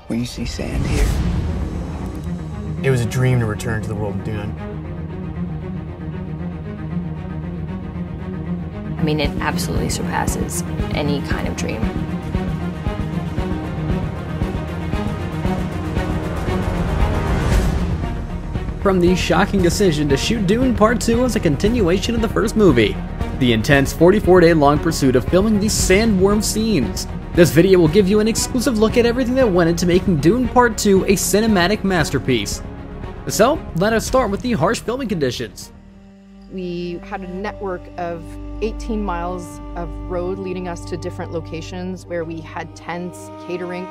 when you see sand here. It was a dream to return to the world of Dune. I mean, it absolutely surpasses any kind of dream. From the shocking decision to shoot Dune Part 2 as a continuation of the first movie, the intense 44-day-long pursuit of filming these sandworm scenes. This video will give you an exclusive look at everything that went into making Dune Part 2 a cinematic masterpiece. So, let us start with the harsh filming conditions. We had a network of 18 miles of road leading us to different locations where we had tents, catering,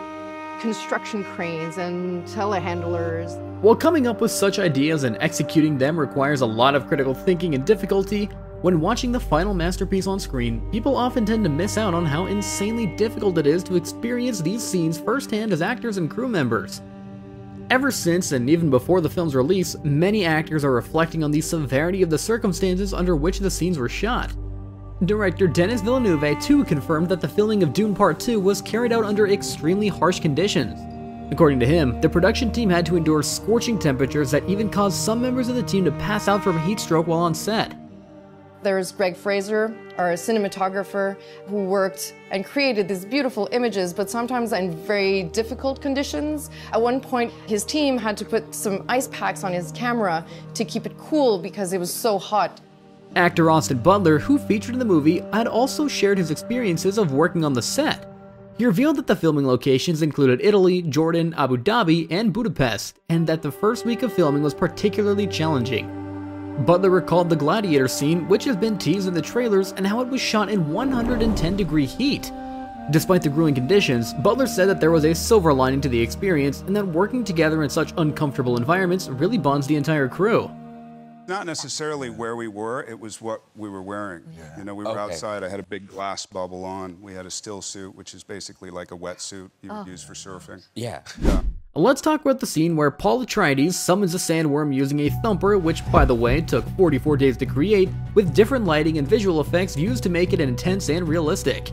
construction cranes, and telehandlers. While coming up with such ideas and executing them requires a lot of critical thinking and difficulty, when watching the final masterpiece on screen, people often tend to miss out on how insanely difficult it is to experience these scenes firsthand as actors and crew members. Ever since, and even before the film's release, many actors are reflecting on the severity of the circumstances under which the scenes were shot. Director Denis too confirmed that the filming of Dune Part 2 was carried out under extremely harsh conditions. According to him, the production team had to endure scorching temperatures that even caused some members of the team to pass out from heat stroke while on set. There's Greg Fraser, our cinematographer, who worked and created these beautiful images, but sometimes in very difficult conditions. At one point, his team had to put some ice packs on his camera to keep it cool because it was so hot. Actor Austin Butler, who featured in the movie, had also shared his experiences of working on the set. He revealed that the filming locations included Italy, Jordan, Abu Dhabi, and Budapest, and that the first week of filming was particularly challenging. Butler recalled the gladiator scene, which has been teased in the trailers, and how it was shot in 110-degree heat. Despite the grueling conditions, Butler said that there was a silver lining to the experience, and that working together in such uncomfortable environments really bonds the entire crew. Not necessarily where we were, it was what we were wearing. Yeah. You know, we were outside, I had a big glass bubble on, we had a still suit, which is basically like a wetsuit you would use for surfing. Yeah. Let's talk about the scene where Paul Atreides summons a sandworm using a thumper, which, by the way, took 44 days to create, with different lighting and visual effects used to make it intense and realistic.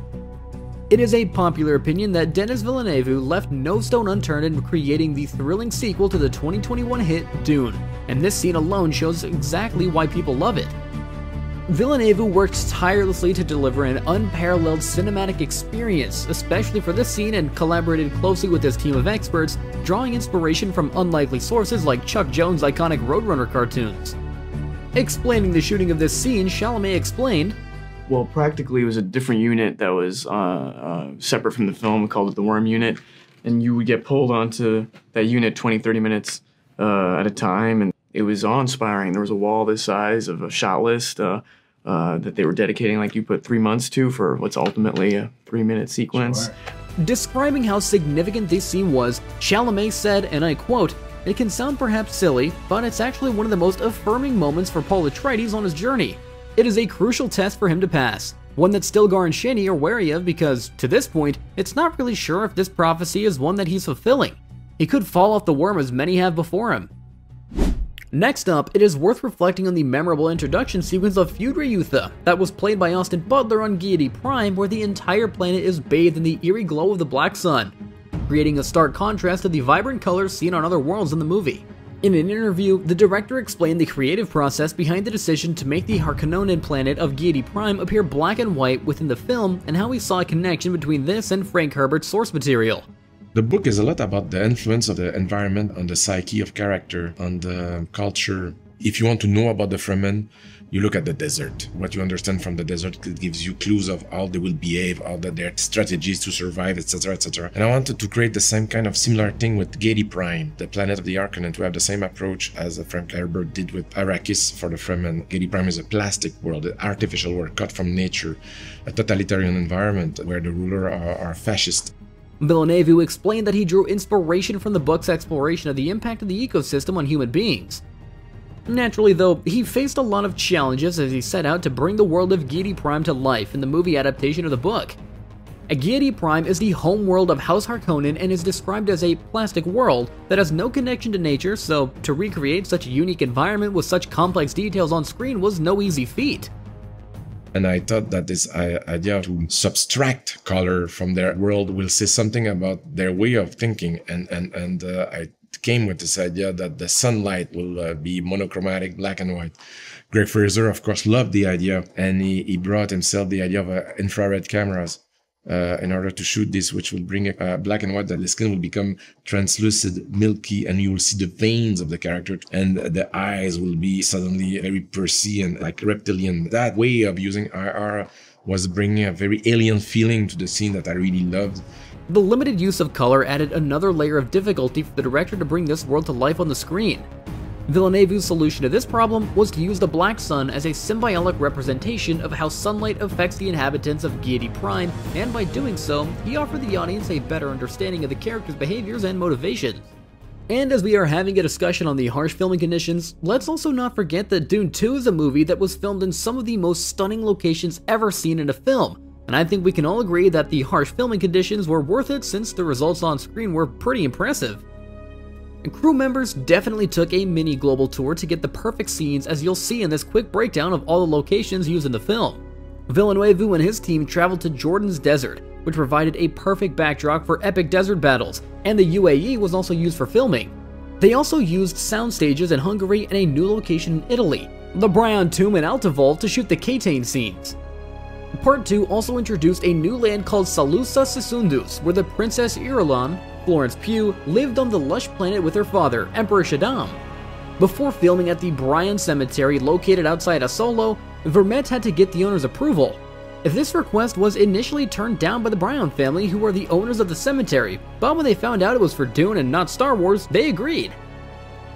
It is a popular opinion that Denis Villeneuve left no stone unturned in creating the thrilling sequel to the 2021 hit Dune, and this scene alone shows exactly why people love it. Villeneuve worked tirelessly to deliver an unparalleled cinematic experience, especially for this scene, and collaborated closely with his team of experts, drawing inspiration from unlikely sources like Chuck Jones' iconic Roadrunner cartoons. Explaining the shooting of this scene, Chalamet explained, "Well, practically it was a different unit that was separate from the film. We called it the Worm Unit, and you would get pulled onto that unit 20-30 minutes at a time, and it was awe-inspiring. There was a wall this size of a shot list that they were dedicating, like you put 3 months to, for what's ultimately a 3-minute sequence." Sure. Describing how significant this scene was, Chalamet said, and I quote, "It can sound perhaps silly, but it's actually one of the most affirming moments for Paul Atreides on his journey. It is a crucial test for him to pass, one that Stilgar and Shinny are wary of because, to this point, it's not really sure if this prophecy is one that he's fulfilling. He could fall off the worm as many have before him." Next up, it is worth reflecting on the memorable introduction sequence of Future Yutha that was played by Austin Butler on Giedi Prime, where the entire planet is bathed in the eerie glow of the black sun, creating a stark contrast to the vibrant colors seen on other worlds in the movie. In an interview, the director explained the creative process behind the decision to make the Harkonnen planet of Giedi Prime appear black and white within the film, and how he saw a connection between this and Frank Herbert's source material. The book is a lot about the influence of the environment on the psyche of character, on the culture. If you want to know about the Fremen, you look at the desert. What you understand from the desert gives you clues of how they will behave, how their strategies to survive, etc., etc. And I wanted to create the same kind of similar thing with Giedi Prime, the planet of the Harkonnen, to have the same approach as Frank Herbert did with Arrakis for the Fremen. Giedi Prime is a plastic world, an artificial world cut from nature, a totalitarian environment where the ruler are fascist. Villeneuve explained that he drew inspiration from the book's exploration of the impact of the ecosystem on human beings. Naturally, though, he faced a lot of challenges as he set out to bring the world of Giedi Prime to life in the movie adaptation of the book. Giedi Prime is the home world of House Harkonnen and is described as a plastic world that has no connection to nature, so to recreate such a unique environment with such complex details on screen was no easy feat. And I thought that this idea to subtract color from their world will say something about their way of thinking. And I came with this idea that the sunlight will be monochromatic, black and white. Greg Fraser, of course, loved the idea, and he brought himself the idea of infrared cameras in order to shoot this, which will bring a black and white, that the skin will become translucent, milky, and you will see the veins of the character, and the eyes will be suddenly very pursy and like reptilian. That way of using IR was bringing a very alien feeling to the scene that I really loved. The limited use of color added another layer of difficulty for the director to bring this world to life on the screen. Villeneuve's solution to this problem was to use the black sun as a symbolic representation of how sunlight affects the inhabitants of Giedi Prime, and by doing so, he offered the audience a better understanding of the characters' behaviors and motivations. And as we are having a discussion on the harsh filming conditions, let's also not forget that Dune 2 is a movie that was filmed in some of the most stunning locations ever seen in a film, and I think we can all agree that the harsh filming conditions were worth it since the results on screen were pretty impressive. And crew members definitely took a mini global tour to get the perfect scenes, as you'll see in this quick breakdown of all the locations used in the film. Villeneuve and his team traveled to Jordan's desert, which provided a perfect backdrop for epic desert battles, and the UAE was also used for filming. They also used sound stages in Hungary and a new location in Italy, the Brion Tomb in Altivolve, to shoot the Catane scenes. Part 2 also introduced a new land called Salusa Sisundus, where the Princess Irulan, Florence Pugh, lived on the lush planet with her father, Emperor Shaddam. Before filming at the Brion Cemetery located outside Asolo, Vermette had to get the owner's approval. This request was initially turned down by the Brion family, who were the owners of the cemetery, but when they found out it was for Dune and not Star Wars, they agreed.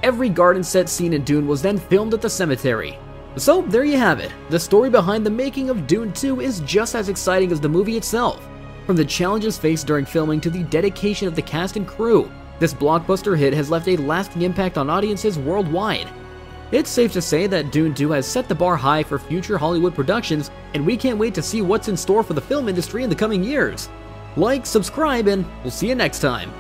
Every garden set scene in Dune was then filmed at the cemetery. So there you have it. The story behind the making of Dune 2 is just as exciting as the movie itself. From the challenges faced during filming to the dedication of the cast and crew, this blockbuster hit has left a lasting impact on audiences worldwide. It's safe to say that Dune 2 has set the bar high for future Hollywood productions, and we can't wait to see what's in store for the film industry in the coming years. Like, subscribe, and we'll see you next time.